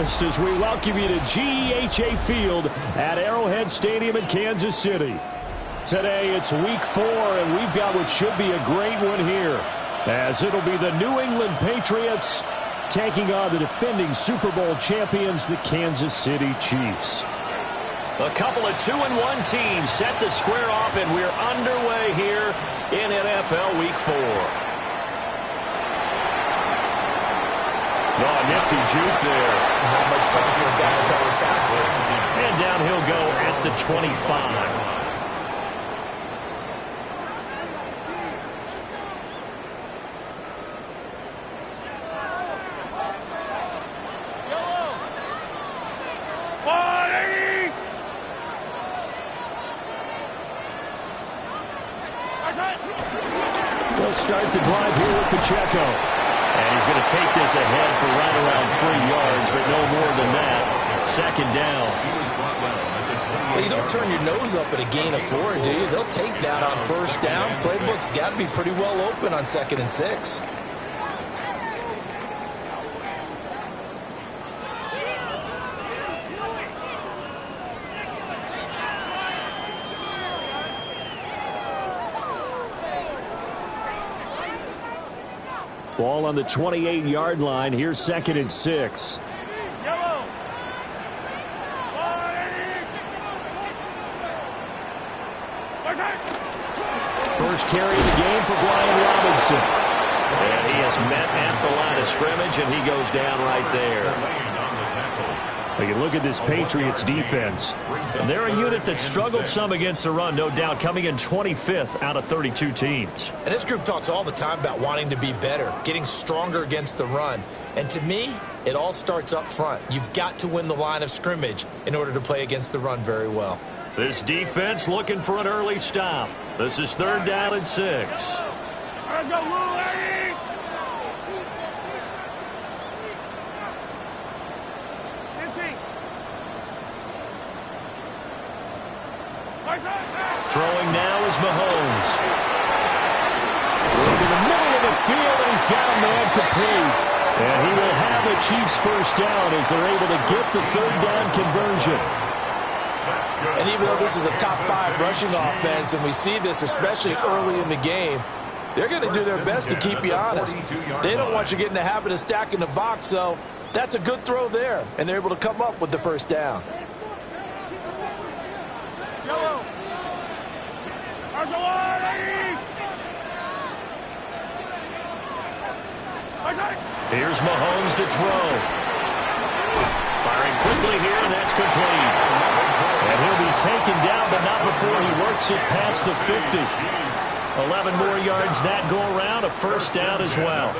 breakfast as we welcome you to GEHA Field at Arrowhead Stadium in Kansas City. Today it's week 4, and we've got what should be a great one here, as it'll be the New England Patriots taking on the defending Super Bowl champions, the Kansas City Chiefs. A couple of 2-1 teams set to square off, and we're underway here in NFL Week 4. Oh, nifty juke there. Not much fun for a guy trying to tackle it. And down he'll go at the 25. They'll start the drive here with Pacheco. And he's going to take this ahead for right around 3 yards, but no more than that. Second down. Well, you don't turn your nose up at a gain of 4, do you? They'll take that on first down. Playbook's got to be pretty well open on 2nd and 6. Ball on the 28-yard line. Here's 2nd and 6. First carry of the game for Brian Robinson. And he has met at the line of scrimmage, and he goes down right there. We can look at this Patriots defense. They're a unit that struggled some against the run, no doubt, coming in 25th out of 32 teams. And this group talks all the time about wanting to be better, getting stronger against the run. And to me, it all starts up front. You've got to win the line of scrimmage in order to play against the run very well. This defense looking for an early stop. This is 3rd down and 6. Throwing now is Mahomes. In the middle of the field, and he's got a man complete. And he will have the Chiefs first down as they're able to get the 3rd down conversion. And even though this is a top 5 rushing offense, and we see this especially early in the game, they're going to do their best to keep you honest. They don't want you getting the habit of stacking the box, so that's a good throw there. And they're able to come up with the first down. Here's Mahomes to throw. Firing quickly here, and that's complete. And he'll be taken down, but not before he works it past the 50. 11 more yards that go around, a first down as well.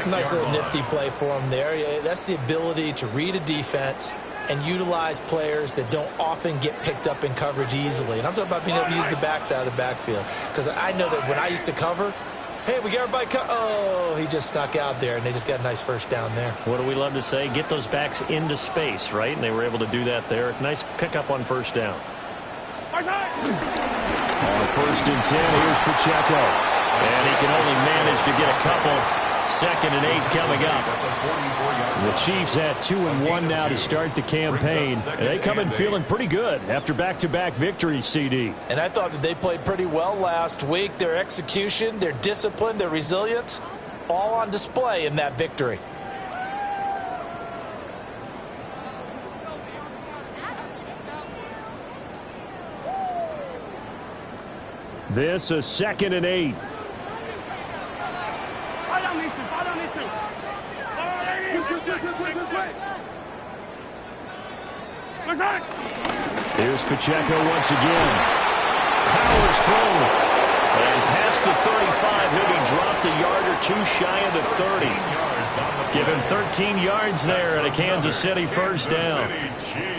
Nice little nifty play for him there. That's the ability to read a defense and utilize players that don't often get picked up in coverage easily. And I'm talking about being able to use the backs out of the backfield. Because I know that when I used to cover, hey, we got everybody oh, he just snuck out there, and they just got a nice first down there. What do we love to say? Get those backs into space, right? And they were able to do that there. Nice pickup on first down. On 1st and 10, here's Pacheco. And he can only manage to get a couple. 2nd and 8 coming up. The Chiefs had 2-1 now to start the campaign. And they come in feeling pretty good after back-to-back victories, CD. And I thought that they played pretty well last week. Their execution, their discipline, their resilience, all on display in that victory. This a 2nd and 8. Here's Pacheco once again. Powers through. And past the 35, he'll be dropped a yard or 2 shy of the 30. Give him 13 yards there and a Kansas City first down.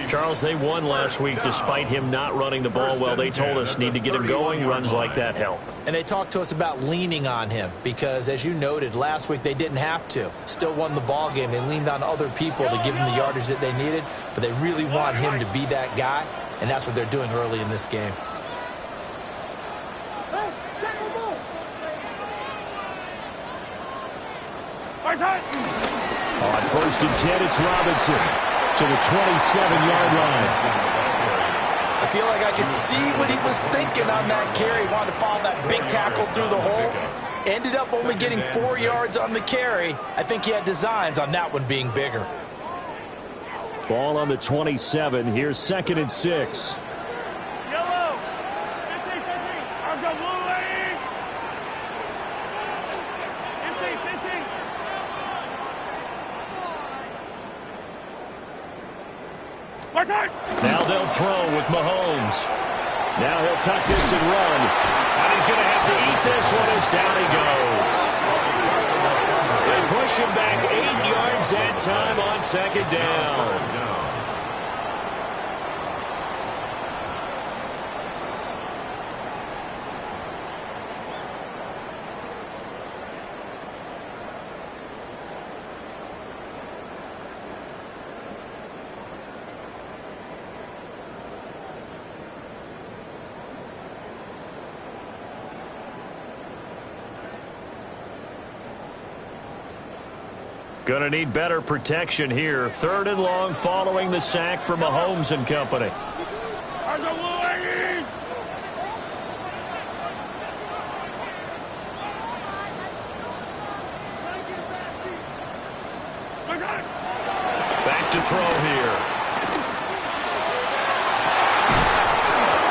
Charles, they won last week despite him not running the ball well. They told us need to get him going. Runs like that help. And they talked to us about leaning on him because, as you noted, last week they didn't have to. Still won the ball game. They leaned on other people to give them the yardage that they needed, but they really want him to be that guy, and that's what they're doing early in this game. On 1st First and 10, it's Robinson to the 27-yard line. I feel like I could see what he was thinking on that carry. He wanted to follow that big tackle through the hole. Ended up only getting 4 yards on the carry. I think he had designs on that one being bigger. Ball on the 27. Here's 2nd and 6. Yellow. 15, 15. I've got blue lane. 15, 15. My time. Now they'll throw with Mahomes. Now he'll tuck this and run. And he's going to have to eat this one as down he goes. They push him back 8 yards that time on 2nd down. Going to need better protection here. 3rd and long following the sack from Mahomes and company. I've got blue lane. My time. Back to throw here.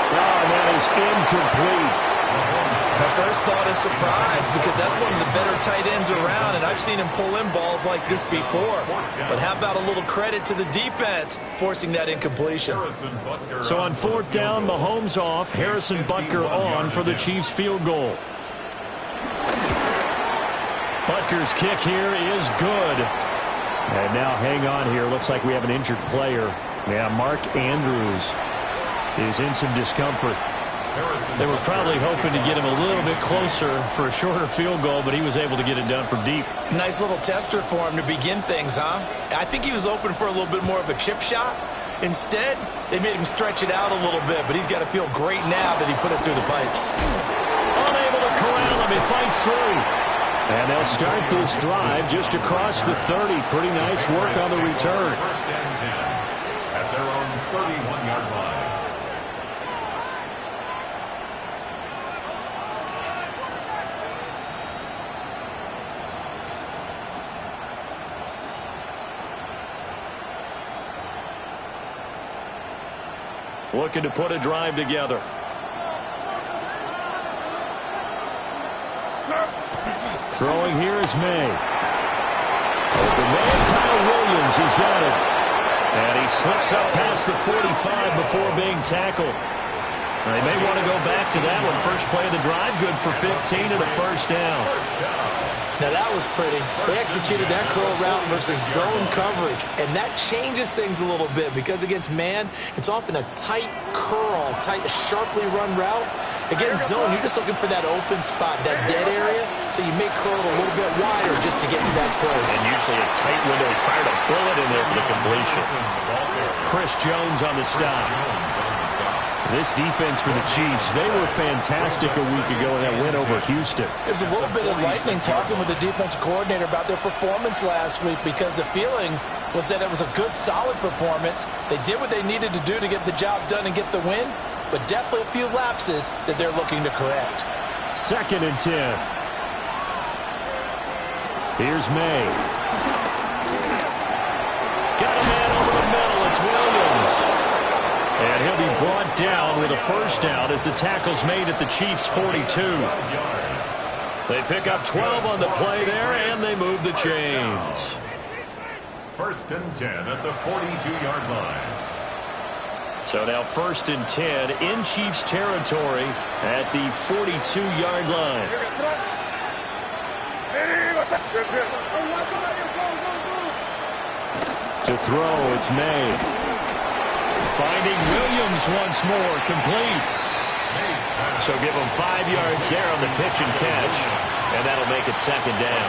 Oh, and that is incomplete. My first thought is surprise because that's one of the better tight ends around, and I've seen him pull in balls like this before. But how about a little credit to the defense forcing that incompletion? So on 4th down, Mahomes off, Harrison Butker on for the Chiefs field goal. Butker's kick here is good. And now hang on here. Looks like we have an injured player. Yeah, Mark Andrews is in some discomfort. They were probably hoping to get him a little bit closer for a shorter field goal, but he was able to get it done from deep. Nice little tester for him to begin things, huh? I think he was open for a little bit more of a chip shot. Instead, they made him stretch it out a little bit, but he's got to feel great now that he put it through the pipes. Unable to corral him. He fights through. And they'll start this drive just across the 30. Pretty nice work on the return. First and 10 at their own 31-yard line. Looking to put a drive together. Throwing here is May. Open man, Kyle Williams, he's got it. And he slips up past the 45 before being tackled. They may want to go back to that one. First play of the drive, good for 15 and a first down. Now that was pretty. They executed that curl route versus zone coverage, and that changes things a little bit because against man, it's often a tight curl, tight, sharply run route. Against zone, you're just looking for that open spot, that dead area, so you may curl it a little bit wider just to get to that place. And usually a tight window. He fired a bullet in there for the completion. Chris Jones on the stop. This defense for the Chiefs, they were fantastic a week ago in that win over Houston. There's a little bit of lightning talking with the defensive coordinator about their performance last week because the feeling was that it was a good, solid performance. They did what they needed to do to get the job done and get the win, but definitely a few lapses that they're looking to correct. 2nd and 10. Here's May. Got a man over the middle. It's Williams. And he'll be brought down with a first down as the tackle's made at the Chiefs' 42. They pick up 12 on the play there, and they move the chains. First and 10 at the 42-yard line. So now 1st and 10 in Chiefs territory at the 42-yard line. To throw, it's May. Finding Williams once more, complete. So give him 5 yards there on the pitch and catch, and that'll make it 2nd down.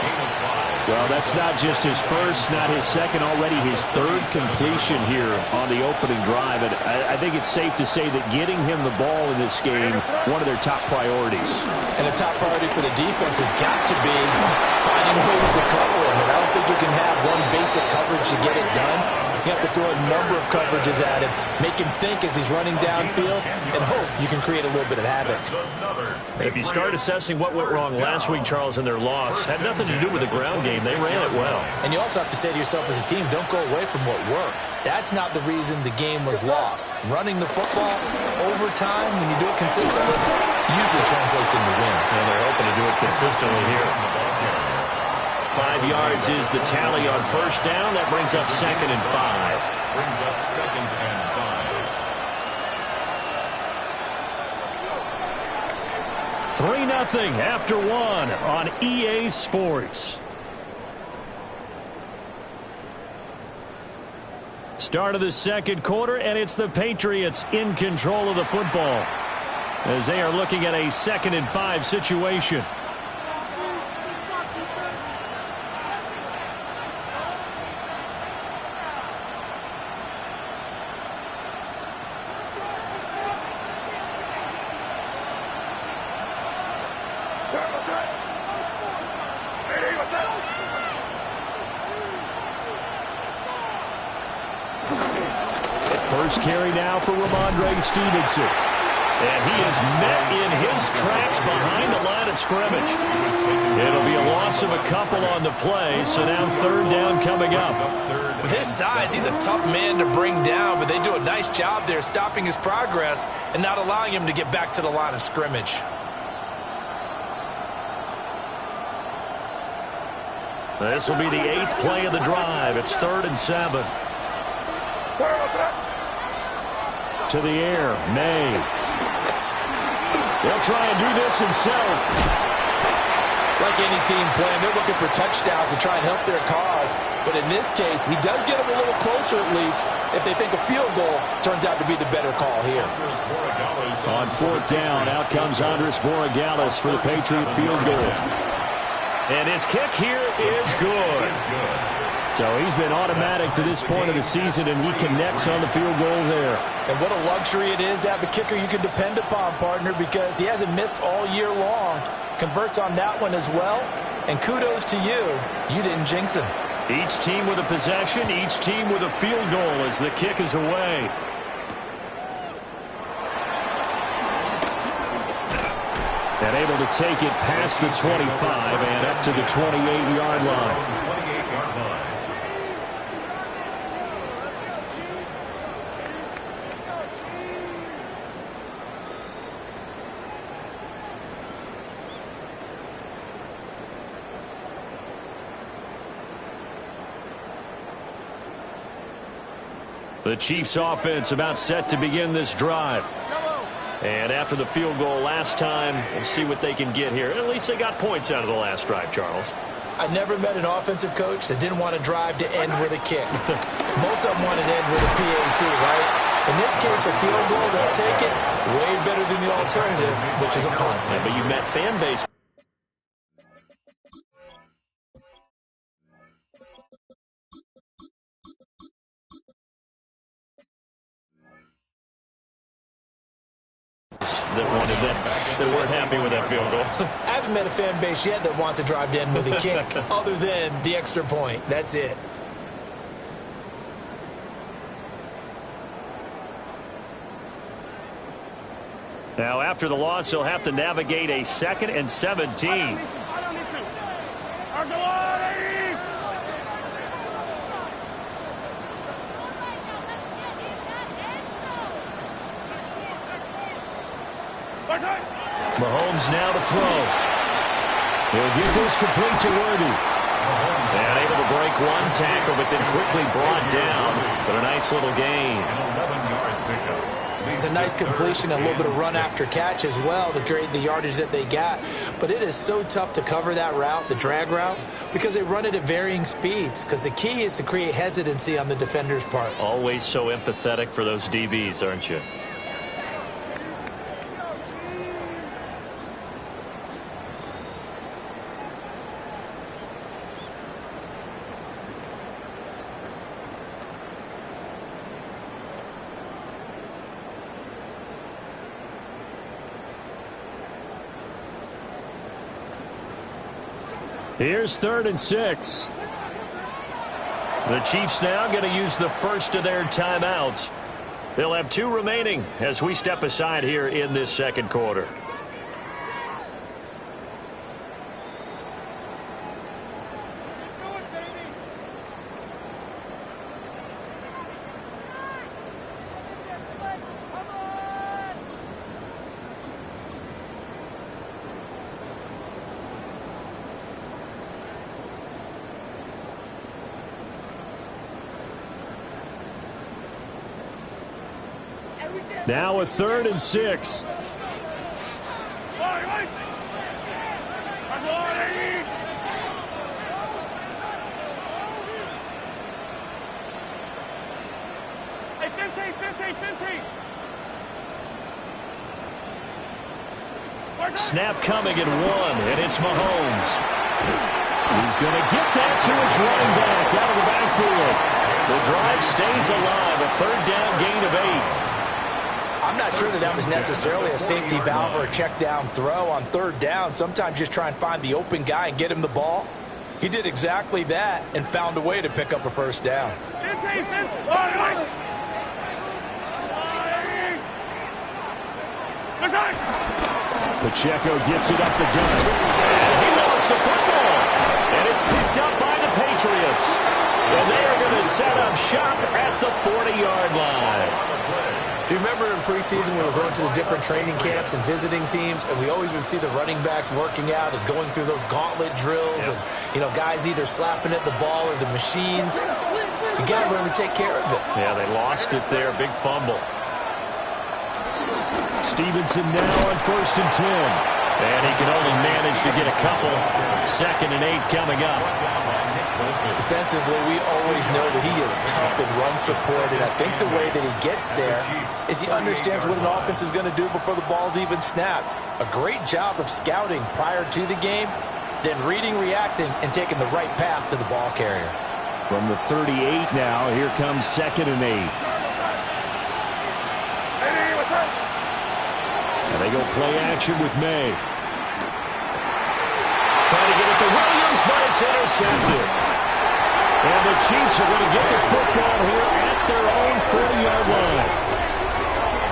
Well, that's not just his first, not his second, already his 3rd completion here on the opening drive. And I think it's safe to say that getting him the ball in this game, one of their top priorities. And the top priority for the defense has got to be finding ways to cover him. And I don't think you can have one basic coverage to get it done. You have to throw a number of coverages at him, make him think as he's running downfield, and hope you can create a little bit of havoc. If you start assessing what went wrong last week, Charles, in their loss, had nothing to do with the ground game. They ran it well. And you also have to say to yourself as a team, don't go away from what worked. That's not the reason the game was lost. Running the football over time, when you do it consistently, usually translates into wins. And they're hoping to do it consistently here. 5 yards is the tally on first down. That brings up 2nd and 5. Brings up 2nd and 5. 3-0 after 1 on EA Sports. Start of the second quarter, and it's the Patriots in control of the football as they are looking at a 2nd and 5 situation. First carry now for Ramondre Stevenson. And he is met in his tracks behind the line of scrimmage. It'll be a loss of a couple on the play, so now 3rd down coming up. With his size, he's a tough man to bring down, but they do a nice job there stopping his progress and not allowing him to get back to the line of scrimmage. This will be the 8th play of the drive. It's 3rd and 7. To the air, May. He'll try and do this himself. Like any team playing, they're looking for touchdowns to try and help their cause. But in this case, he does get them a little closer at least if they think a field goal turns out to be the better call here. On 4th down, out comes Andres Borregales for the Patriot field goal. And his kick here is good. So he's been automatic to this point of the season, and he connects on the field goal there. And what a luxury it is to have a kicker you can depend upon, partner, because he hasn't missed all year long. Converts on that one as well. And kudos to you. You didn't jinx him. Each team with a possession, each team with a field goal as the kick is away. And able to take it past the 25 and up to the 28-yard line. The Chiefs offense about set to begin this drive. And after the field goal last time, we'll see what they can get here. At least they got points out of the last drive, Charles. I never met an offensive coach that didn't want to drive to end with a kick. Most of them want to end with a PAT, right? In this case, a field goal, they'll take it way better than the alternative, which is a punt. Yeah, but you met fan base. That weren't happy with that field goal. I haven't met a fan base yet that wants to drive to end with a kick other than the extra point. That's it. Now, after the loss, he'll have to navigate a 2nd and 17. Mahomes now to throw. He'll get this complete to Worthy. And able to break one tackle, but then quickly brought down. But a nice little gain. It's a nice completion, a little bit of run after catch as well to create the yardage that they got. But it is so tough to cover that route, the drag route, because they run it at varying speeds. Because the key is to create hesitancy on the defender's part. Always so empathetic for those DBs, aren't you? Here's 3rd and 6. The Chiefs now going to use the first of their timeouts. They'll have 2 remaining as we step aside here in this second quarter. Now a 3rd and 6. Hey, 15. Snap coming at 1, and it's Mahomes. He's going to get that to his running back out of the backfield. The drive stays alive, a 3rd down gain of 8. I'm not sure that was necessarily a safety valve or a check down throw on 3rd down. Sometimes just try and find the open guy and get him the ball. He did exactly that and found a way to pick up a 1st down. Pacheco gets it up the gut. And he lost the football. And it's picked up by the Patriots. And they are going to set up shop at the 40-yard line. Do you remember in preseason we were going to the different training camps and visiting teams, and we always would see the running backs working out and going through those gauntlet drills, and, you know, guys either slapping at the ball or the machines. You got to learn to take care of it. Yeah, they lost it there. Big fumble. Stevenson now on 1st and 10. And he can only manage to get a couple. 2nd and 8 coming up. Defensively, we always know that he is tough in run support, and I think the way that he gets there is he understands what an offense is going to do before the ball's even snapped. A great job of scouting prior to the game, then reading, reacting, and taking the right path to the ball carrier. From the 38 now, here comes 2nd and 8. And they go play action with May. Trying to get it to Williams, but it's intercepted. And the Chiefs are going to get the football here at their own 40-yard line.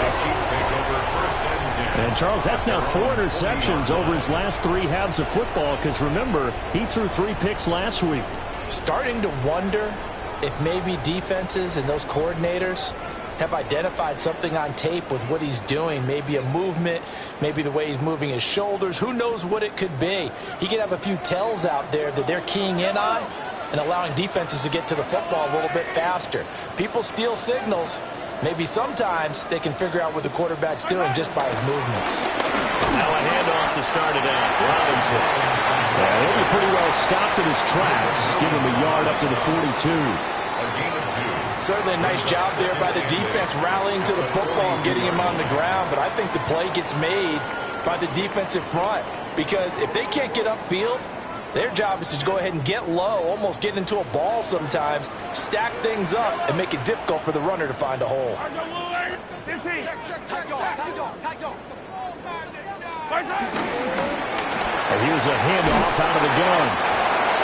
The Chiefs take over 1st and 10. And, Charles, that's now 4 interceptions over his last 3 halves of football, because, remember, he threw 3 picks last week. Starting to wonder if maybe defenses and those coordinators have identified something on tape with what he's doing. Maybe a movement, maybe the way he's moving his shoulders. Who knows what it could be? He could have a few tells out there that they're keying in on and allowing defenses to get to the football a little bit faster. People steal signals. Maybe sometimes they can figure out what the quarterback's doing just by his movements. Now a handoff to start it out. Robinson. Yeah, he'll be pretty well stopped in his tracks. Give him a yard up to the 42. Certainly a nice job there by the defense rallying to the football and getting him on the ground, but I think the play gets made by the defensive front, because if they can't get upfield, their job is to go ahead and get low, almost get into a ball sometimes, stack things up, and make it difficult for the runner to find a hole. And here's a handoff out of the gun.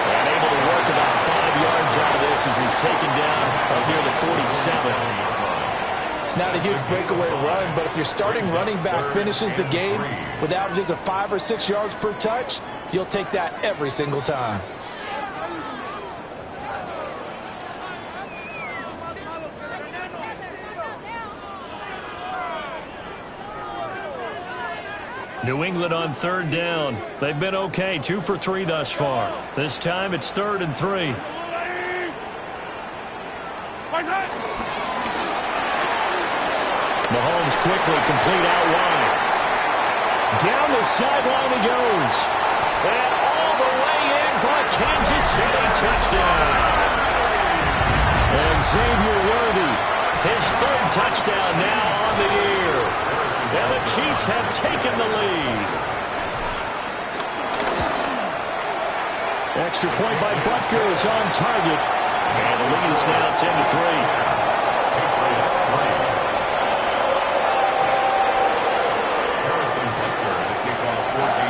And able to work about 5 yards out of this as he's taken down near the 47. It's not a huge breakaway run, but if your starting running back finishes the game with averages of 5 or 6 yards per touch, you'll take that every single time. New England on 3rd down. They've been okay, 2 for 3 thus far. This time it's 3rd and 3. Mahomes quickly complete out wide. Down the sideline he goes. And all the way in for a Kansas City touchdown. And Xavier Worthy, his 3rd touchdown now on the year. And the Chiefs have taken the lead. extra point by Butker is on target. And the lead is now 10-3.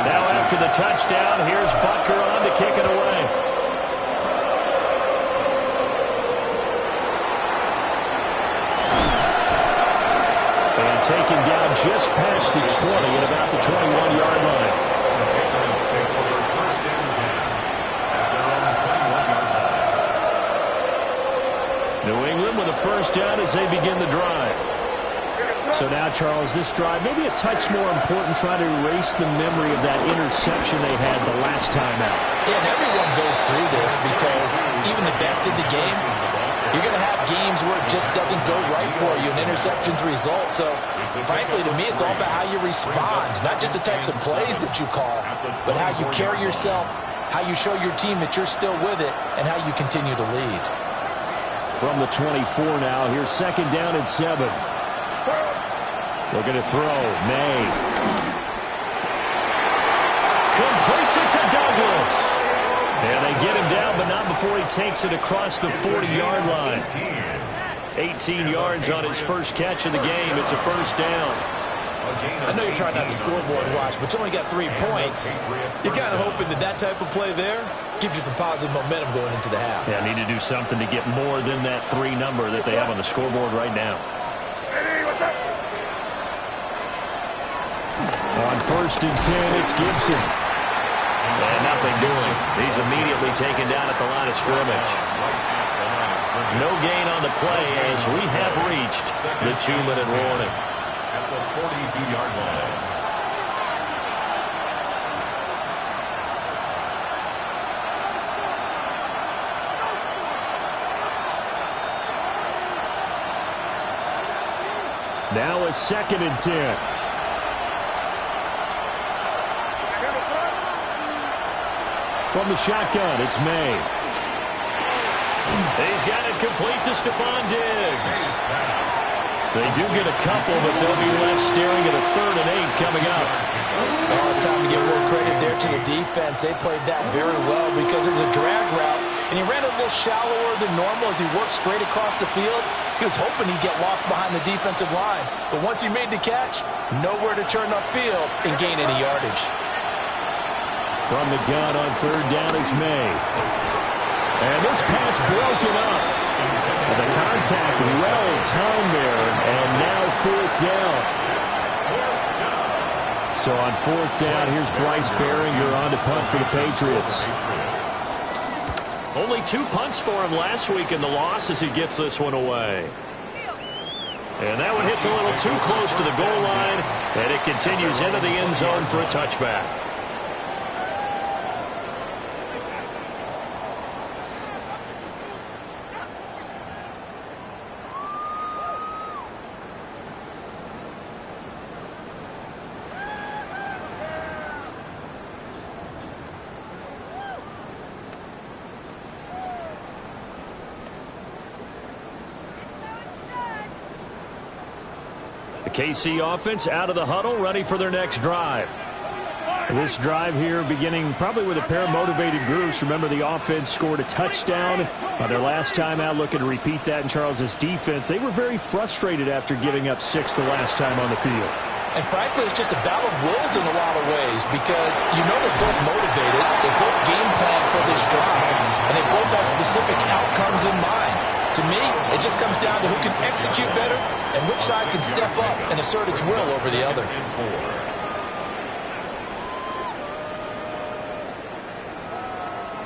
Now after the touchdown, here's Butker on to kick it away. taken down just past the 20 at about the 21-yard line. New England with a first down as they begin the drive. So now, Charles, this drive maybe a touch more important, trying to erase the memory of that interception they had the last time out. Yeah, and everyone goes through this because even the best in the game, you're going to have games where it just doesn't go right for you, and interceptions result. So, frankly, to me, it's all about how you respond, not just the types of plays that you call, but how you carry yourself, how you show your team that you're still with it, and how you continue to lead. From the 24 now, here's second down and 7. Looking to throw. May. Completes it to Douglas. And they get him down, but not before he takes it across the 40-yard line. 18 yards on his first catch of the game. It's a first down. I know you're trying not to scoreboard watch, but you only got 3 points. You're kind of hoping that that type of play there gives you some positive momentum going into the half. Yeah, need to do something to get more than that 3 number that they have on the scoreboard right now. On first and 10, it's Gibson. And nothing doing. He's immediately taken down at the line of scrimmage. No gain on the play as we have reached the 2-minute warning. At the 42-yard line. Now a second and 10. From the shotgun, it's May. He's got it complete to Stephon Diggs. They do get a couple, but they'll be left staring at a 3rd and 8 coming up. Well, it's time to give more credit there to the defense. They played that very well because there was a drag route, and he ran a little shallower than normal as he worked straight across the field. He was hoping he'd get lost behind the defensive line. But once he made the catch, nowhere to turn upfield and gain any yardage. From the gun on 3rd down is May. And this pass broken up. And the contact well timed there. And now 4th down. So on 4th down, here's Bryce Behringer on to punt for the Patriots. Only 2 punts for him last week in the loss as he gets this one away. And that one hits a little too close to the goal line. And it continues into the end zone for a touchback. KC offense out of the huddle, ready for their next drive. This drive here beginning probably with a pair of motivated groups. Remember, the offense scored a touchdown their last time out, looking to repeat that in Charles's defense. They were very frustrated after giving up 6 the last time on the field. And frankly, it's just a battle of wills in a lot of ways because you know they're both motivated. They both game plan for this drive, and they both have specific outcomes in mind. To me, it just comes down to who can execute better and which side can step up and assert its will over the other.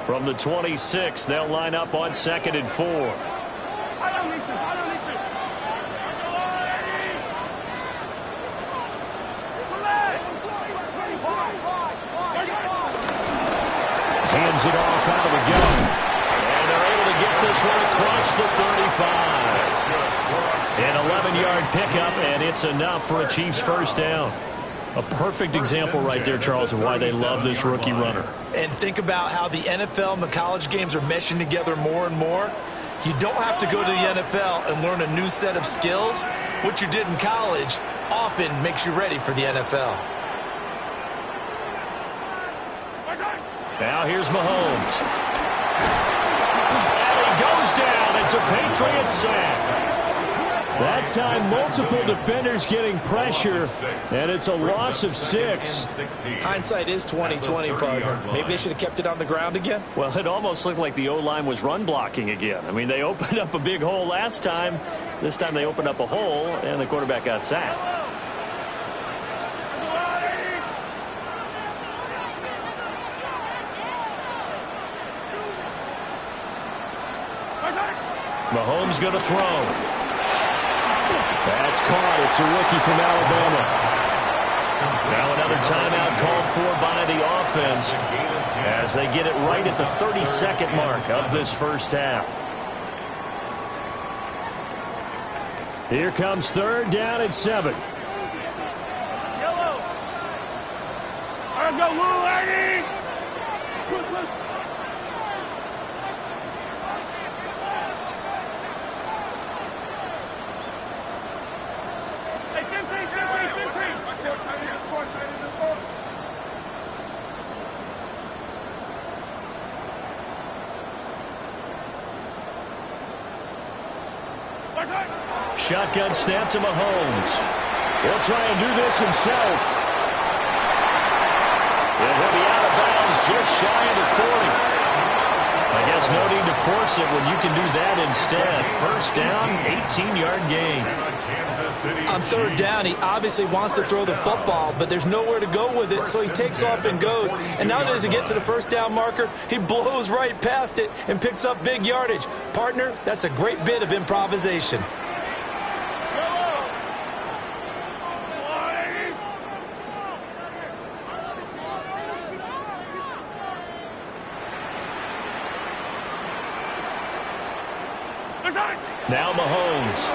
From the 26, they'll line up on 2nd and 4. Hands it off out of the gun. And they're able to get this one across the 35. An 11-yard pickup, and it's enough for a Chiefs first down. A perfect example right there, Charles, of why they love this rookie runner. And think about how the NFL and the college games are meshing together more and more. You don't have to go to the NFL and learn a new set of skills. What you did in college often makes you ready for the NFL. Now here's Mahomes. And he goes down. It's a Patriot sack. That time, multiple defenders getting pressure, and it's a loss of 6. Hindsight is 20/20, partner. Maybe they should have kept it on the ground again. Well, it almost looked like the O-line was run blocking again. I mean, they opened up a big hole last time. This time they opened up a hole, and the quarterback got sacked. Mahomes going to throw. That's caught. It's a rookie from Alabama. Now another timeout called for by the offense as they get it right at the 32nd mark of this first half. Here comes third down at 7. Yellow. Let's go, little lady. Hey, 15. Shotgun snap to Mahomes. He'll try and do this himself. And he'll be out of bounds just shy of the 40. I guess no need to force it when you can do that instead. First down, 18-yard gain. On third down, he obviously wants to throw the football, but there's nowhere to go with it, so he takes off and goes. And now does he get to the first down marker? He blows right past it and picks up big yardage. Partner, that's a great bit of improvisation. Now Mahomes.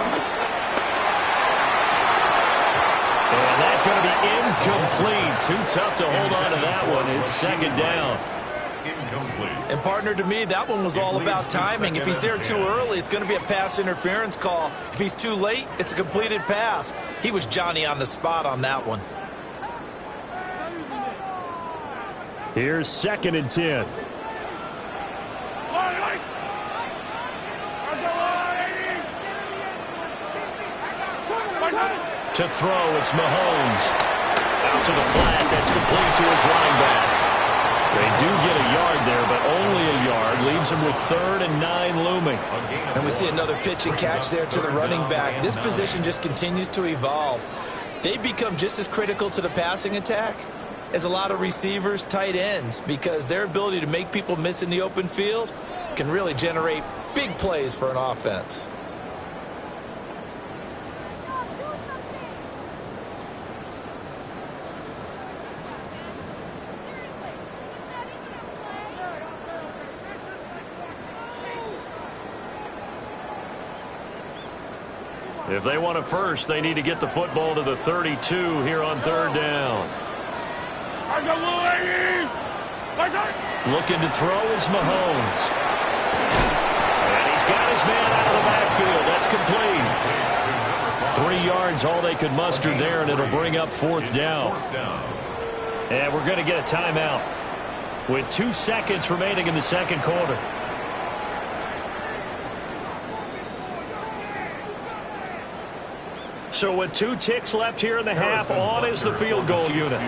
And that's going to be incomplete. Too tough to hold on to that one. It's second down. And partner, to me, that one was all about timing. If he's there too early, it's going to be a pass interference call. If he's too late, it's a completed pass. He was Johnny on the spot on that one. Here's 2nd and 10. To throw, it's Mahomes. Out to the flat. That's complete to his running back. They do get a yard there, but only a yard. Leaves him with 3rd and 9 looming. And we see another pitch and catch there to the running back. This position just continues to evolve. They become just as critical to the passing attack as a lot of receivers, tight ends, because their ability to make people miss in the open field can really generate big plays for an offense. If they want it first, they need to get the football to the 32 here on third down. Looking to throw is Mahomes. And he's got his man out of the backfield. That's complete. 3 yards, all they could muster there, and it'll bring up 4th down. And we're going to get a timeout with 2 seconds remaining in the second quarter. So with 2 ticks left here in the half, on is the field goal unit.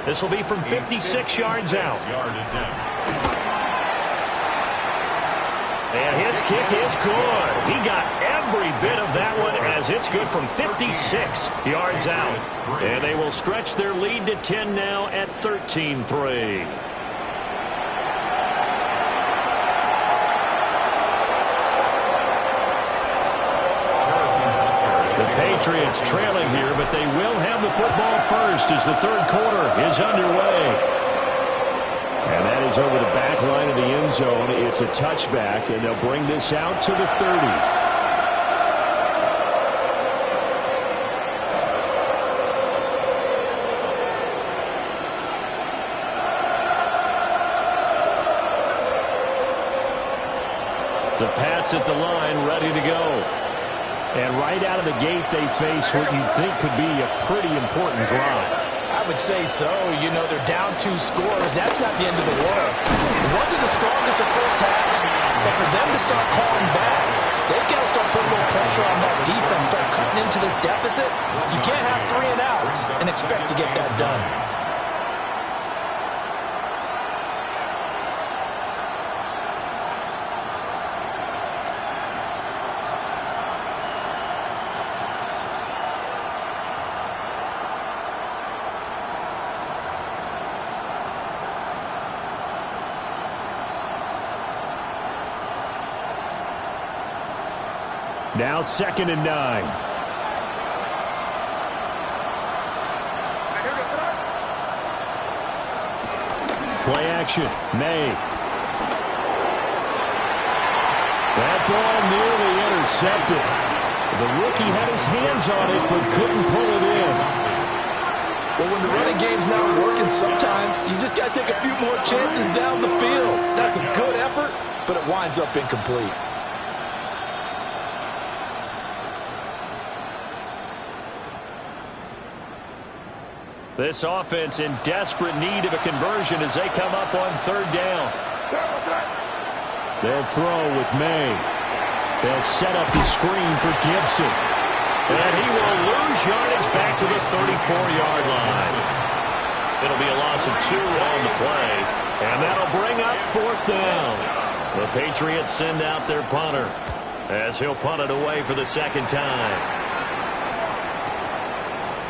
This will be from 56 yards out. And his kick is good. He got every bit of that one as it's good from 56 yards out. And they will stretch their lead to 10 now at 13-3. Patriots trailing here, but they will have the football first as the third quarter is underway. And that is over the back line of the end zone. It's a touchback, and they'll bring this out to the 30. The Pats at the line, ready to go. And right out of the gate, they face what you think could be a pretty important drive. I would say so. You know, they're down 2 scores. That's not the end of the world. It wasn't the strongest of first halves, but for them to start calling back, they've got to start putting a little pressure on that defense, start cutting into this deficit. You can't have 3 and outs and expect to get that done. Now 2nd and 9. Play action. May. That ball nearly intercepted. The rookie had his hands on it but couldn't pull it in. Well, when the running game's not working, sometimes you just got to take a few more chances down the field. That's a good effort, but it winds up incomplete. This offense in desperate need of a conversion as they come up on 3rd down. They'll throw with May. They'll set up the screen for Gibson. And he will lose yardage back to the 34-yard line. It'll be a loss of 2 on the play. And that'll bring up 4th down. The Patriots send out their punter as he'll punt it away for the 2nd time.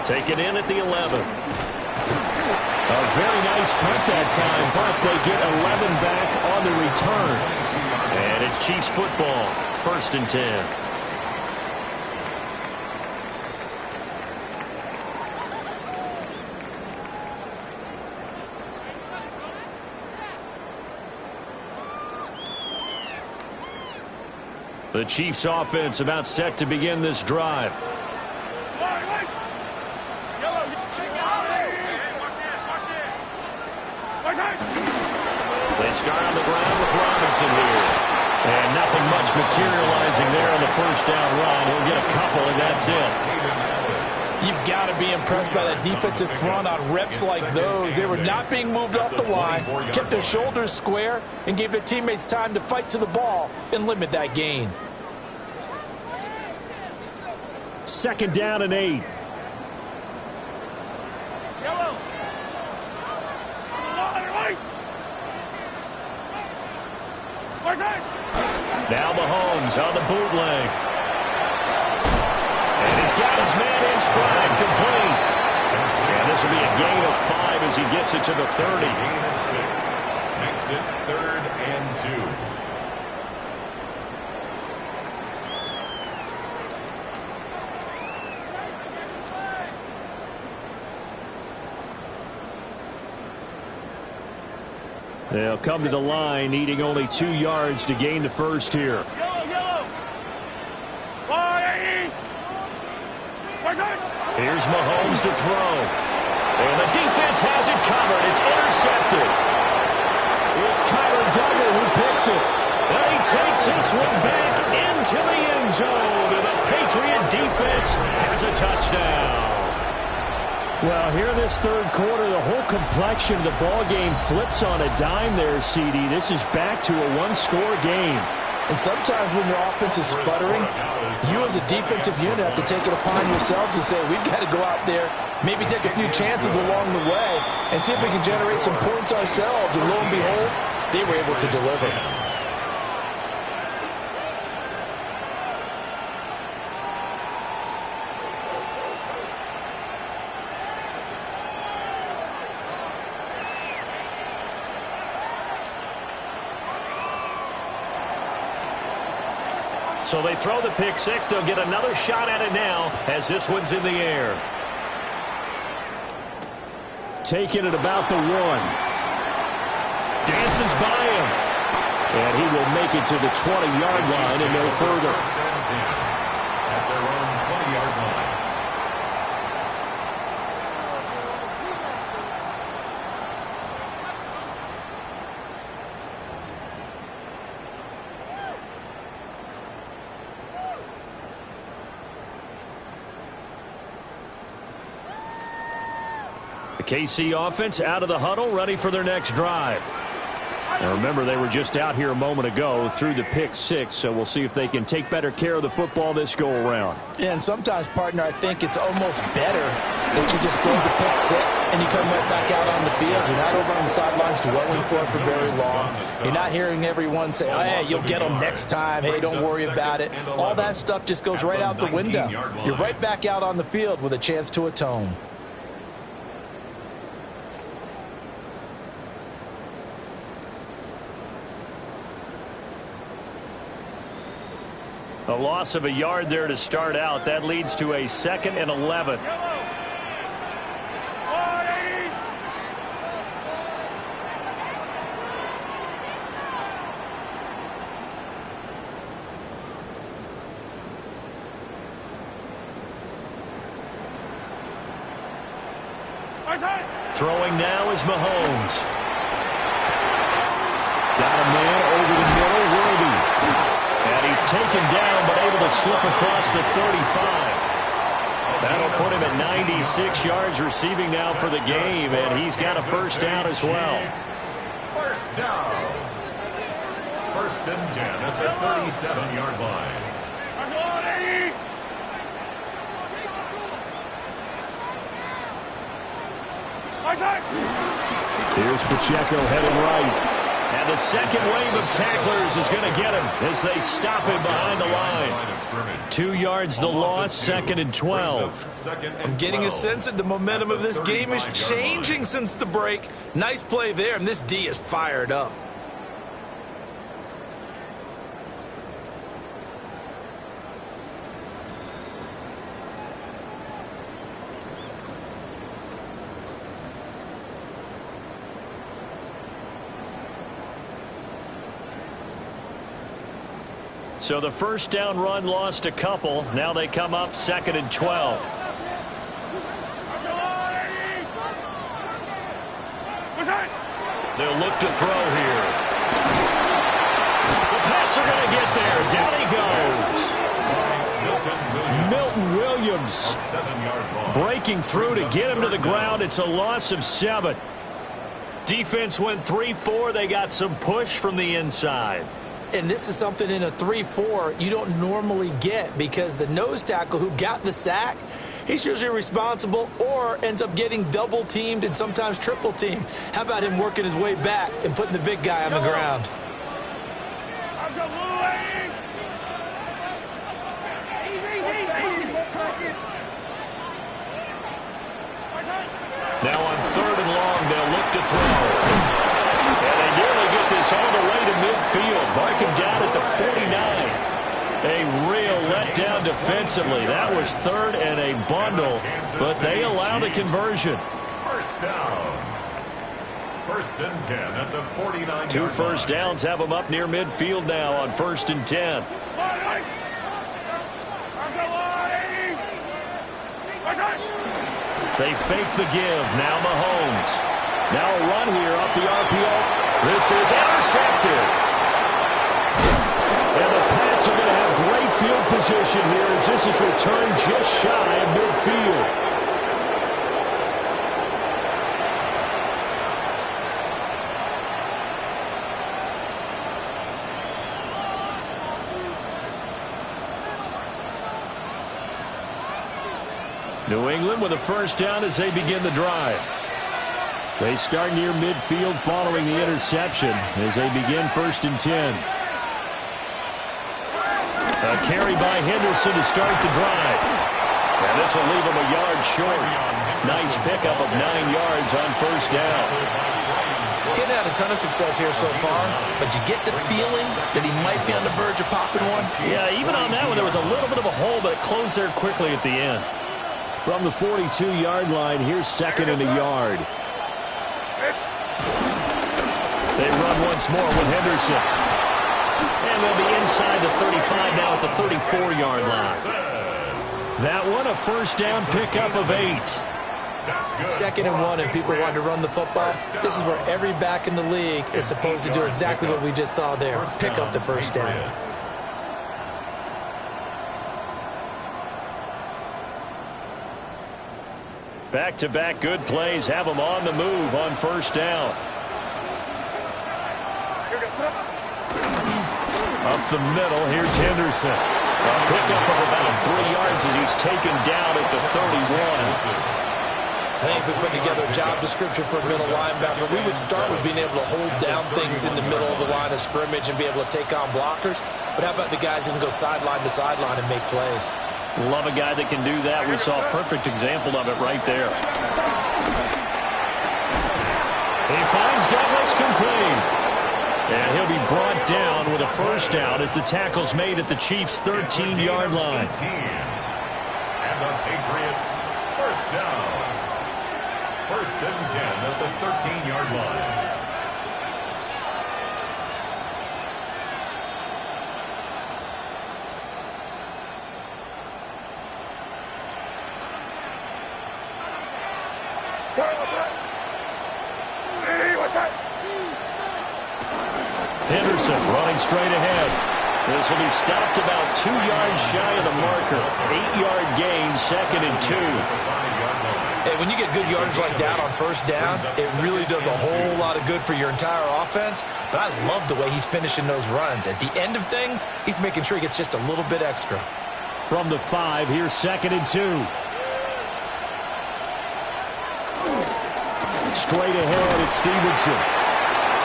Taken in at the 11. A very nice punt that time, but they get 11 back on the return. And it's Chiefs football, 1st and 10. The Chiefs offense about set to begin this drive. They start on the ground with Robinson here. And nothing much materializing there on the 1st down run. He'll get a couple, and that's it. You've got to be impressed by that defensive front on reps like those. They were not being moved off the line, kept their shoulders square, and gave their teammates time to fight to the ball and limit that gain. 2nd down and 8. Now Mahomes on the bootleg. And he's got his man in stride, complete. And this will be a gain of 5 as he gets it to the 30. Gain of 6. Makes it 3rd and 2. They'll come to the line, needing only 2 yards to gain the 1st here. Here's Mahomes to throw. And the defense has it covered. It's intercepted. It's Kyler Duggar who picks it. And he takes this one back into the end zone. And the Patriot defense has a touchdown. Well, here in this 3rd quarter, the whole complexion of the ball game flips on a dime there, CD. This is back to a 1-score game. And sometimes when your offense is sputtering, you as a defensive unit have to take it upon yourselves and say, we've got to go out there, maybe take a few chances along the way, and see if we can generate some points ourselves. And lo and behold, they were able to deliver. So they throw the pick 6. They'll get another shot at it now as this one's in the air. Taking it about the 1. Dances by him. And he will make it to the 20-yard line and no further. At their own 20-yard line. KC offense out of the huddle, ready for their next drive. Now remember, they were just out here a moment ago through the pick 6, so we'll see if they can take better care of the football this go-around. Yeah, and sometimes, partner, I think it's almost better that you just throw the pick 6 and you come right back out on the field. You're not over on the sidelines dwelling for it for very long. You're not hearing everyone say, oh, yeah, you'll get them next time. Hey, don't worry about it. All that stuff just goes right out the window. You're right back out on the field with a chance to atone. A loss of a yard there to start out. That leads to a 2nd and 11. Throwing now is Mahomes. Got a man over the middle, Worthy. And he's taken down, but able to slip across the 35. That'll put him at 96 yards receiving now for the game, and he's got a first down as well. First down. 1st and 10 at the 37-yard line. Here's Pacheco headed right. And the second wave of tacklers is going to get him as they stop him behind the line. 2 yards the loss, 2nd and 12. I'm getting a sense that the momentum of this game is changing since the break. Nice play there, and this D is fired up. So the first down run lost a couple. Now they come up 2nd and 12. They'll look to throw here. The Pats are going to get there. Down he goes. Milton Williams Breaking through to get him to the ground. It's a loss of 7. Defense went 3-4. They got some push from the inside. And this is something in a 3-4 you don't normally get, because the nose tackle who got the sack, he's usually responsible or ends up getting double teamed and sometimes triple teamed. How about him working his way back and putting the big guy on the ground? Now on 3rd and long, they'll look to throw. And they nearly get this all the way to midfield. Mark him down at the 49. A real letdown defensively. That was 3rd and a bundle, but they allowed a conversion. First down. 1st and 10 at the 49. 2 first downs have them up near midfield now on 1st and 10. They fake the give. Now Mahomes. Now a run here off the RPO. This is intercepted. And the Pats are going to have great field position here as this is returned just shy of midfield. New England with a first down as they begin the drive. They start near midfield following the interception as they begin 1st and 10. A carry by Henderson to start the drive. And this will leave him a yard short. Nice pickup of 9 yards on first down. Getting had a ton of success here so far, but you get the feeling that he might be on the verge of popping one. Yeah, even on that one, there was a little bit of a hole, but it closed there quickly at the end. From the 42-yard line, here's 2nd and a yard. They run once more with Henderson. And they'll be inside the 35 now at the 34-yard line. That one, a first down pickup of 8. 2nd and 1, and people want to run the football. This is where every back in the league is supposed to do exactly what we just saw there. Pick up the first down. Back-to-back good plays have them on the move on first down. Up the middle, here's Henderson. A pickup of about 3 yards as he's taken down at the 31. I think if we put together a job description for a middle linebacker, we would start with being able to hold down things in the middle of the line of scrimmage and be able to take on blockers. But how about the guys who can go sideline to sideline and make plays? Love a guy that can do that. We saw a perfect example of it right there. He finds Douglas complete. And he'll be brought down with a first down as the tackle's made at the Chiefs' 13-yard line. And the Patriots, first down. First and 10 at the 13-yard line. Henderson running straight ahead. This will be stopped about 2 yards shy of the marker. 8-yard gain, 2nd and 2. Hey, when you get good yardage like that on first down, it really does a whole lot of good for your entire offense. But I love the way he's finishing those runs. At the end of things, he's making sure he gets just a little bit extra. From the 5, here's 2nd and 2. Straight ahead, it's Stevenson.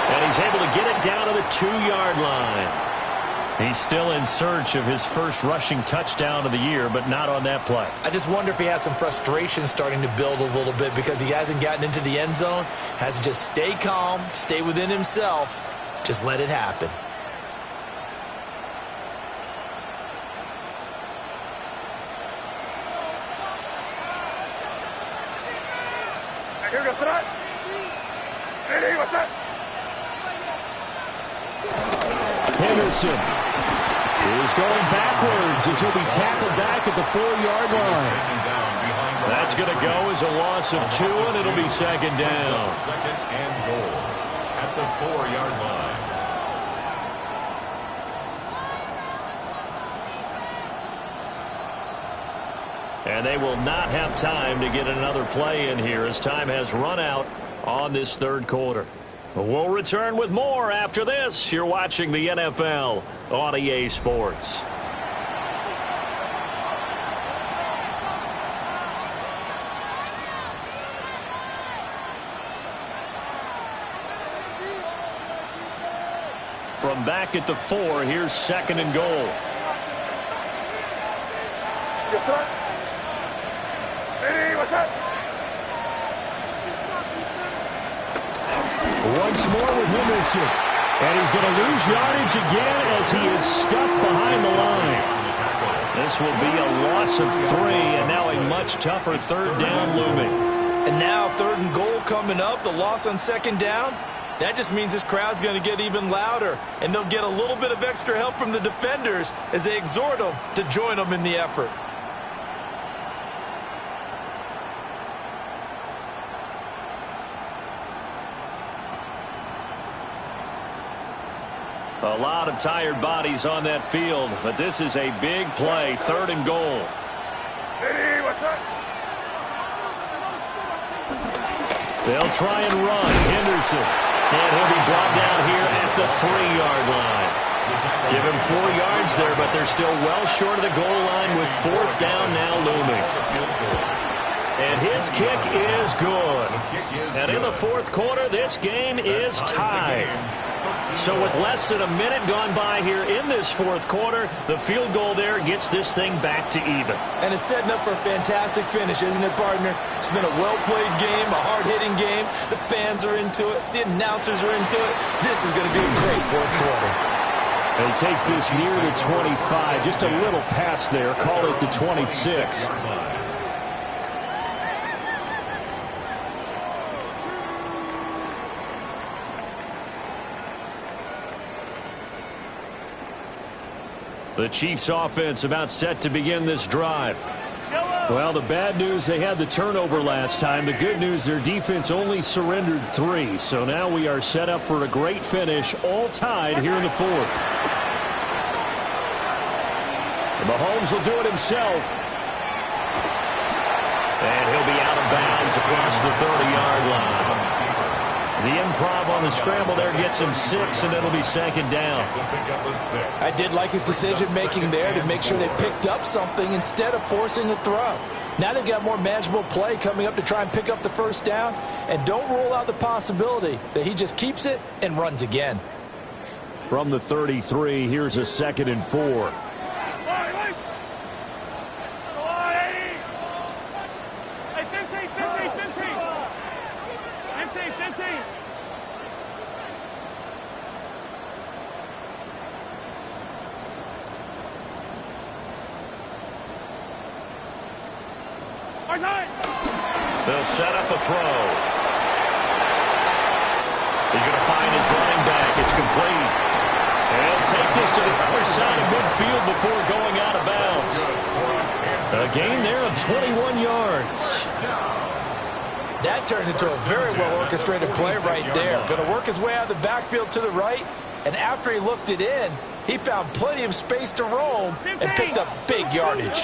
And he's able to get it down to the 2-yard line. He's still in search of his first rushing touchdown of the year, but not on that play. I just wonder if he has some frustration starting to build a little bit because he hasn't gotten into the end zone. Has to just stay calm, stay within himself, just let it happen. Here goes tonight. Ready, what's that? Henderson is going backwards as he'll be tackled back at the 4-yard line. That's going to go as a loss of 2, and it'll be 2nd down. Second and goal at the 4-yard line. And they will not have time to get another play in here as time has run out on this 3rd quarter. We'll return with more after this. You're watching the NFL on EA Sports. From back at the 4, here's 2nd and goal. Yes, sir. Ready, what's that? Once more with Henderson. And he's going to lose yardage again as he is stuck behind the line. This will be a loss of 3, and now a much tougher 3rd down looming. And now 3rd and goal coming up, the loss on 2nd down. That just means this crowd's going to get even louder, and they'll get a little bit of extra help from the defenders as they exhort them to join them in the effort. A lot of tired bodies on that field, but this is a big play, 3rd and goal. Ready, what's that? They'll try and run. Henderson. And he'll be brought down here at the 3-yard line. Give him 4 yards there, but they're still well short of the goal line with 4th down now looming. And his kick is good. And in the 4th quarter, this game is tied. So with less than a minute gone by here in this 4th quarter, the field goal there gets this thing back to even. And it's setting up for a fantastic finish, isn't it, partner? It's been a well-played game, a hard-hitting game. The fans are into it. The announcers are into it. This is going to be a great 4th quarter. And he takes this near the 25. Just a little pass there. Call it the 26. The Chiefs offense about set to begin this drive. Well, the bad news, they had the turnover last time. The good news, their defense only surrendered 3. So now we are set up for a great finish, all tied here in the 4th. And Mahomes will do it himself. And he'll be out of bounds across the 30-yard line. The improv on the scramble there gets him 6, and it'll be 2nd down. I did like his decision-making there to make sure they picked up something instead of forcing a throw. Now they've got more manageable play coming up to try and pick up the 1st down, and don't rule out the possibility that he just keeps it and runs again. From the 33, here's a 2nd and 4. They'll set up a throw. He's going to find his running back. It's complete. And he'll take this to the other side of midfield before going out of bounds. A gain there of 21 yards. That turned into a very well-orchestrated play right there. Going to work his way out of the backfield to the right, and after he looked it in, he found plenty of space to roam and picked up big yardage.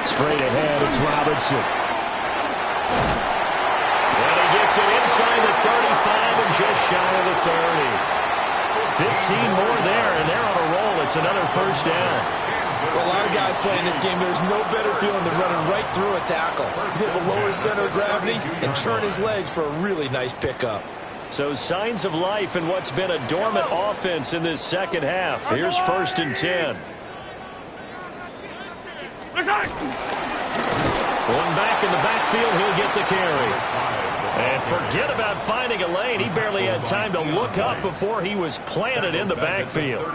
Straight ahead, it's Robinson. And he gets it inside the 35 and just shy of the 30. 15 more there, and they're on a roll. It's another first down. For a lot of guys playing this game, there's no better feeling than running right through a tackle. He's able to lower his center of gravity and churn his legs for a really nice pickup. So signs of life in what's been a dormant offense in this second half. Here's 1st and 10. One back in the backfield, he'll get the carry. And forget about finding a lane. He barely had time to look up before he was planted in the backfield.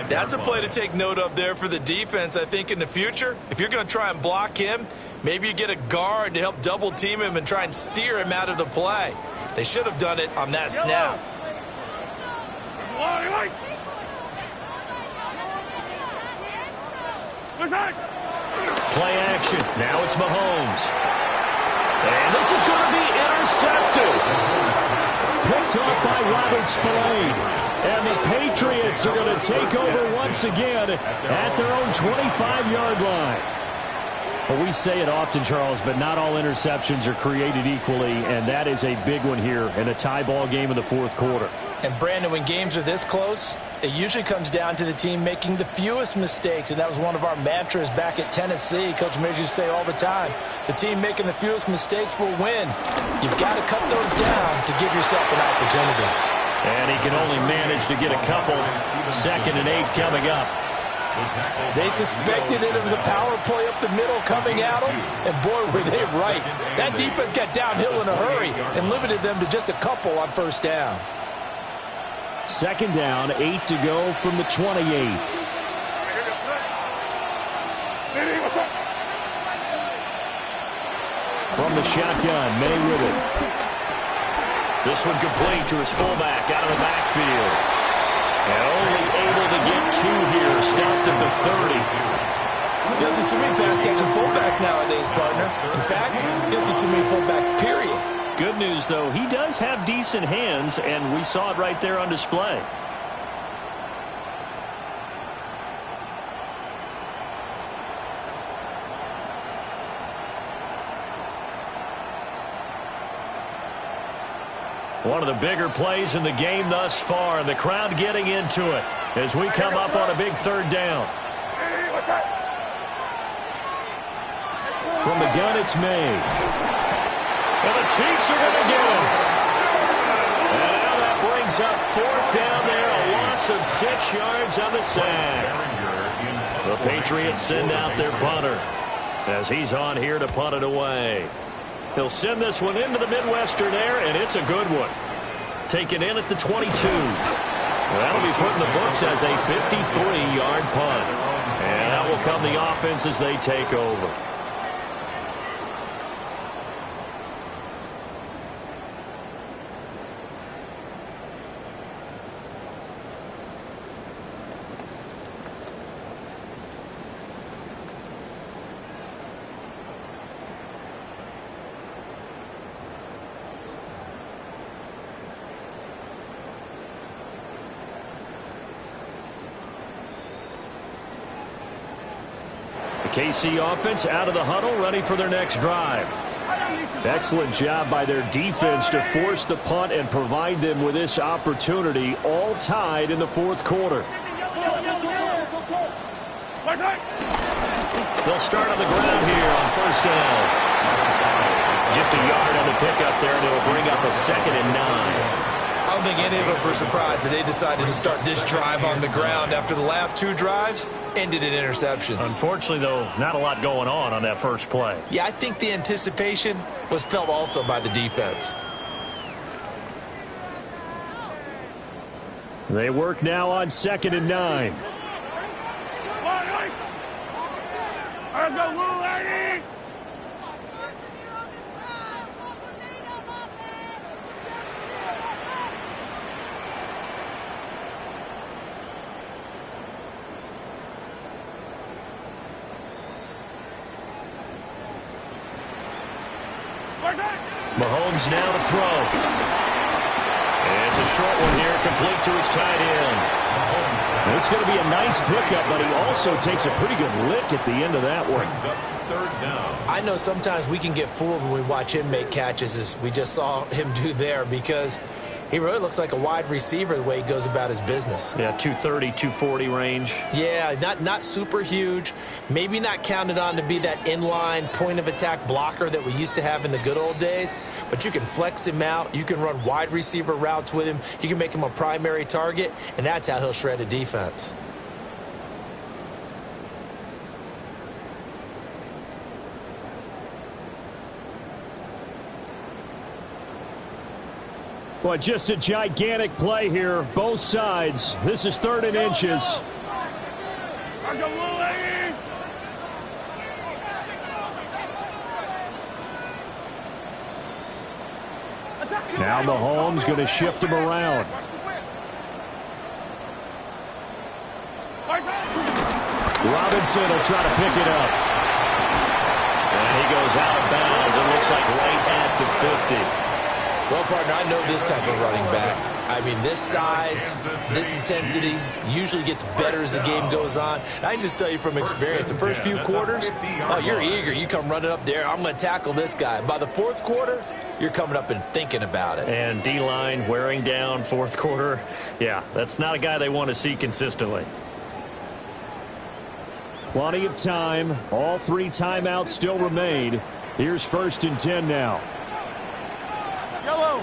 That's a play to take note of there for the defense, I think, in the future. If you're going to try and block him, maybe you get a guard to help double team him and try and steer him out of the play. They should have done it on that snap. Play action. Now it's Mahomes. And this is going to be intercepted. Picked off by Robert Spillane. And the Patriots are going to take over once again at their own 25-yard line. Well, we say it often, Charles, but not all interceptions are created equally, and that is a big one here in a tie ball game in the fourth quarter. And, Brandon, when games are this close, it usually comes down to the team making the fewest mistakes, and that was one of our mantras back at Tennessee. Coach Mears used to say all the time, the team making the fewest mistakes will win. You've got to cut those down to give yourself an opportunity. And he can only manage to get a couple. 2nd and 8 coming up. They suspected that it was a power play up the middle coming at them, and boy, were they right. That defense got downhill in a hurry and limited them to just a couple on 1st down. 2nd down, 8 to go from the 28. From the shotgun, May with it. This one complete to his fullback out of the backfield. And only able to get 2 here. Stopped at the 30. You don't see too many pass-catching fullbacks nowadays, partner. In fact, you don't see too many fullbacks, period. Good news, though, he does have decent hands, and we saw it right there on display. One of the bigger plays in the game thus far, and the crowd getting into it as we come up on a big 3rd down. From the gun, it's May. And the Chiefs are going to get him. And now that brings up 4th down there, a loss of 6 yards on the sack. The Patriots send out their punter as he's on here to punt it away. He'll send this one into the Midwestern air, and it's a good one. Taken in at the 22. That'll be put in the books as a 53-yard punt. And out will come the offense as they take over. KC offense out of the huddle, ready for their next drive. Excellent job by their defense to force the punt and provide them with this opportunity, all tied in the fourth quarter. They'll start on the ground here on 1st down. Just a yard on the pickup there, and it'll bring up a 2nd and 9. I don't think any of us were surprised that they decided to start this drive on the ground after the last 2 drives ended in interceptions. Unfortunately, though, not a lot going on that first play. Yeah, I think the anticipation was felt also by the defense. They work now on 2nd and 9. Let's go, little lady! Mahomes now to throw. It's a short one here, complete to his tight end. It's going to be a nice pickup, but he also takes a pretty good lick at the end of that one. Third down. I know sometimes we can get fooled when we watch him make catches, as we just saw him do there, because he really looks like a wide receiver the way he goes about his business. Yeah, 230, 240 range. Yeah, not super huge. Maybe not counted on to be that inline point-of-attack blocker that we used to have in the good old days, but you can flex him out. You can run wide receiver routes with him. You can make him a primary target, and that's how he'll shred a defense. Well, just a gigantic play here, both sides. This is 3rd and inches. Let's go, little lady! Now Mahomes going to shift him around. Robinson will try to pick it up. And he goes out of bounds. It looks like right at the 50. Well, partner, I know this type of running back. I mean, this size, this intensity usually gets better as the game goes on. I can just tell you from experience, the first few quarters, oh, you're eager. You come running up there, I'm going to tackle this guy. By the 4th quarter, you're coming up and thinking about it. And D-line wearing down 4th quarter. Yeah, that's not a guy they want to see consistently. Plenty of time. All 3 timeouts still remain. Here's 1st and 10 now. Yellow.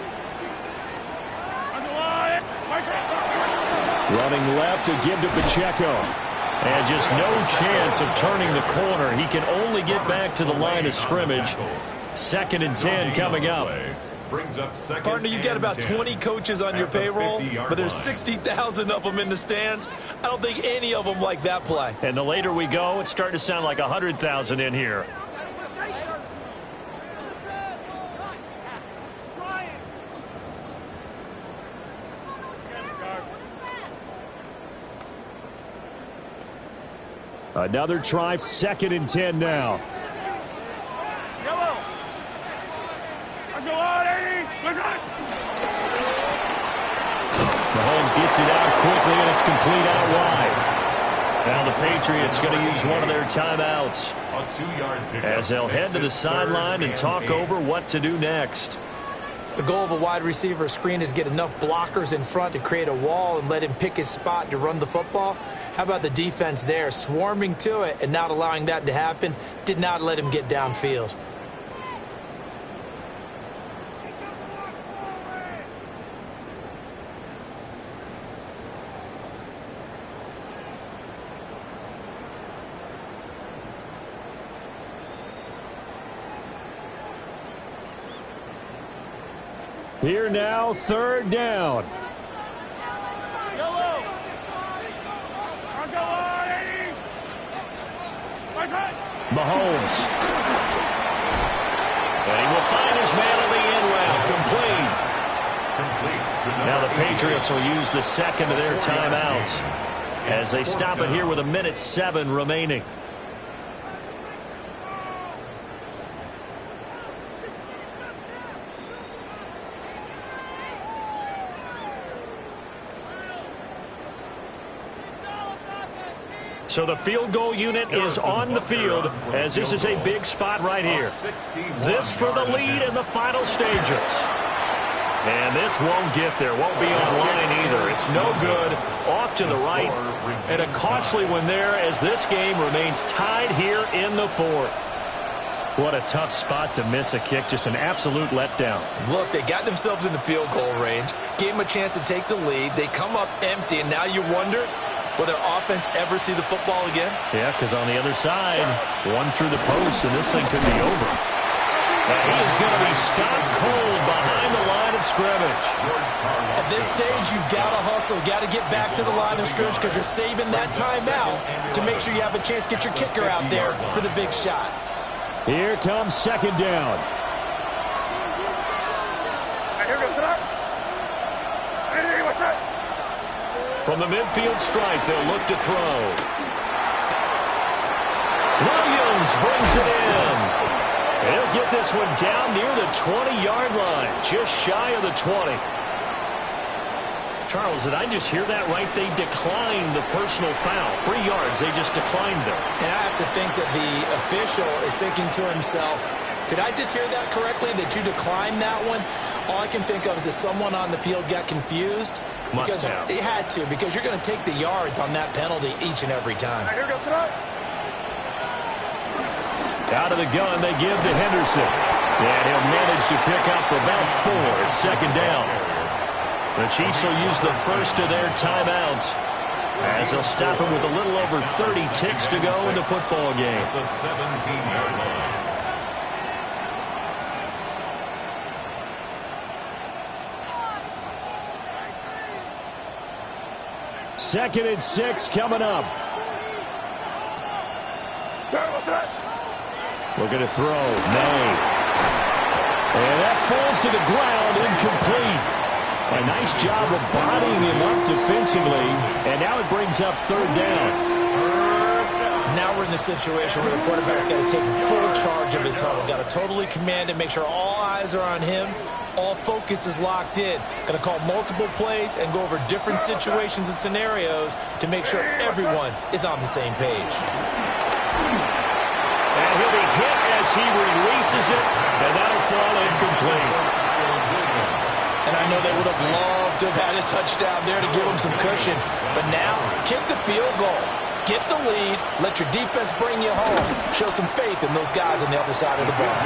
Running left to give to Pacheco. And just no chance of turning the corner. He can only get back to the line of scrimmage. 2nd and 10 coming up. Partner, you've got about 20 coaches on your payroll, but there's 60,000 of them in the stands. I don't think any of them like that play. And the later we go, it's starting to sound like 100,000 in here. Another try, 2nd and 10 now. Yellow. Let's go, lady! Mahomes gets it out quickly, and it's complete out wide. Now the Patriots going to use one of their timeouts as they'll head to the sideline and talk over what to do next. The goal of a wide receiver screen is get enough blockers in front to create a wall and let him pick his spot to run the football. How about the defense there, swarming to it and not allowing that to happen? Did not let him get downfield. Here now, 3rd down. Yellow. Let's go, lady! Mahomes. And he will find his man on the end route. Complete. Now the Patriots will use the 2nd of their timeouts as they stop it here with 1:07 remaining. So the field goal unit is on the field as this is a big spot right here. This for the lead in the final stages. And this won't get there. Won't be on line either. It's no good. Off to the right. And a costly one there as this game remains tied here in the 4th. What a tough spot to miss a kick. Just an absolute letdown. Look, they got themselves in the field goal range. Gave them a chance to take the lead. They come up empty, and now you wonder, will their offense ever see the football again? Yeah, because on the other side, one through the post, and this thing could be over. And he is going to be stopped cold behind the line of scrimmage. At this stage, you've got to hustle. Got to get back to the line of scrimmage because you're saving that timeout to make sure you have a chance to get your kicker out there for the big shot. Here comes second down. From the midfield stripe, they'll look to throw. Williams brings it in. He'll get this one down near the 20-yard line, just shy of the 20. Charles, did I just hear that right? They declined the personal foul. 3 yards, they just declined them. And I have to think that the official is thinking to himself, did I just hear that correctly, that you declined that one? All I can think of is that someone on the field got confused. Must have. It had to, because you're going to take the yards on that penalty each and every time. Out of the gun, they give to Henderson. And he'll manage to pick up about 4 at second down. The Chiefs will use the first of their timeouts as they'll stop him with a little over 30 ticks to go in the football game. The 17-yard line. Second and 6 coming up. Looking to throw. May. And that falls to the ground, incomplete. A nice job of bodying him up defensively. And now it brings up third down. Now we're in the situation where the quarterback's got to take full charge of his huddle. Got to totally command it, make sure all eyes are on him. All focus is locked in. Going to call multiple plays and go over different situations and scenarios to make sure everyone is on the same page. And he'll be hit as he releases it, and that'll fall incomplete. And I know they would have loved to have had a touchdown there to give them some cushion. But now, kick the field goal. Get the lead. Let your defense bring you home. Show some faith in those guys on the other side of the ball.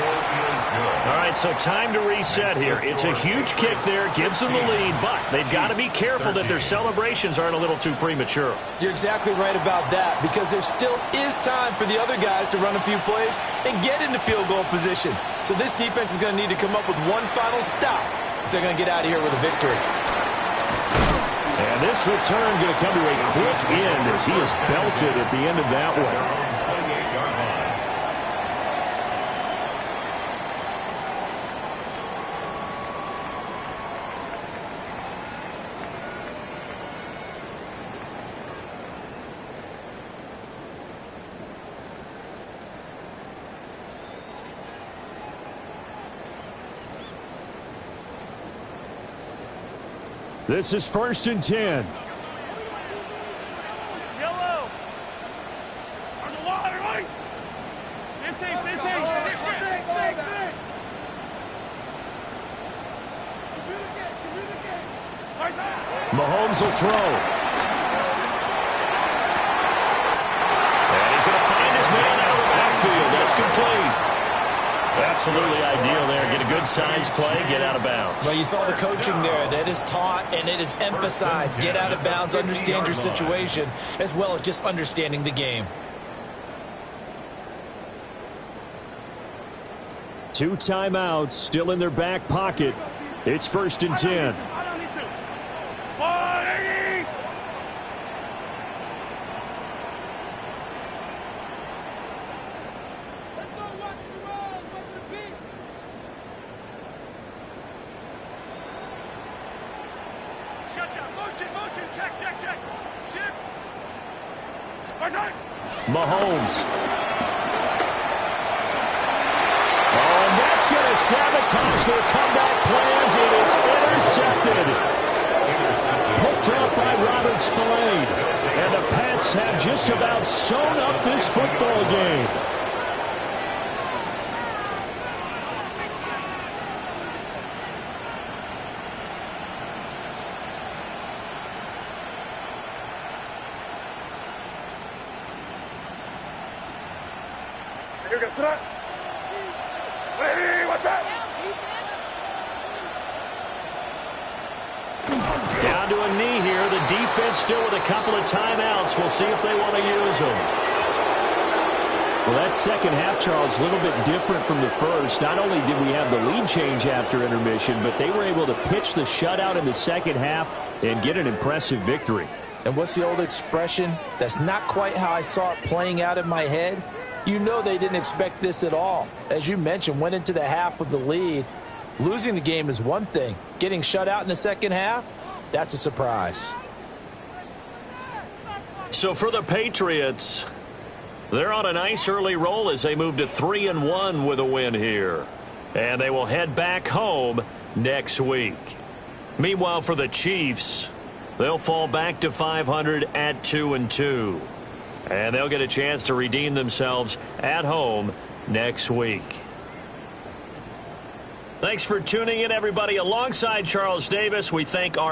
All right, so time to reset here. It's a huge kick there. Gives them the lead, but they've got to be careful that their celebrations aren't a little too premature. You're exactly right about that, because there still is time for the other guys to run a few plays and get into field goal position. So this defense is going to need to come up with one final stop if they're going to get out of here with a victory. And this return going to come to a quick end as he is belted at the end of that one. This is 1st and 10. Yellow. On the water, right? 15. Mahomes will throw. And he's going to find his man out of the backfield. That's complete. Absolutely ideal there. Get a good size play, get out of bounds. Well, you saw the coaching there. That is taught and it is emphasized. Get out of bounds, understand your situation, as well as just understanding the game. 2 timeouts still in their back pocket. It's 1st and 10. Mahomes. Oh, and that's going to sabotage their comeback plans. It is intercepted. Picked up by Robert Spillane. And the Pats have just about sewn up this football game. Down to a knee here. The defense still with a couple of timeouts. We'll see if they want to use them. Well, that second half, Charles, a little bit different from the first. Not only did we have the lead change after intermission, but they were able to pitch the shutout in the second half and get an impressive victory. And what's the old expression? That's not quite how I saw it playing out in my head. You know they didn't expect this at all. As you mentioned, went into the half with the lead. Losing the game is one thing. Getting shut out in the second half, that's a surprise. So for the Patriots, they're on a nice early roll as they move to 3-1 with a win here. And they will head back home next week. Meanwhile, for the Chiefs, they'll fall back to 500 at 2-2. And they'll get a chance to redeem themselves at home next week. Thanks for tuning in, everybody. Alongside Charles Davis, we thank our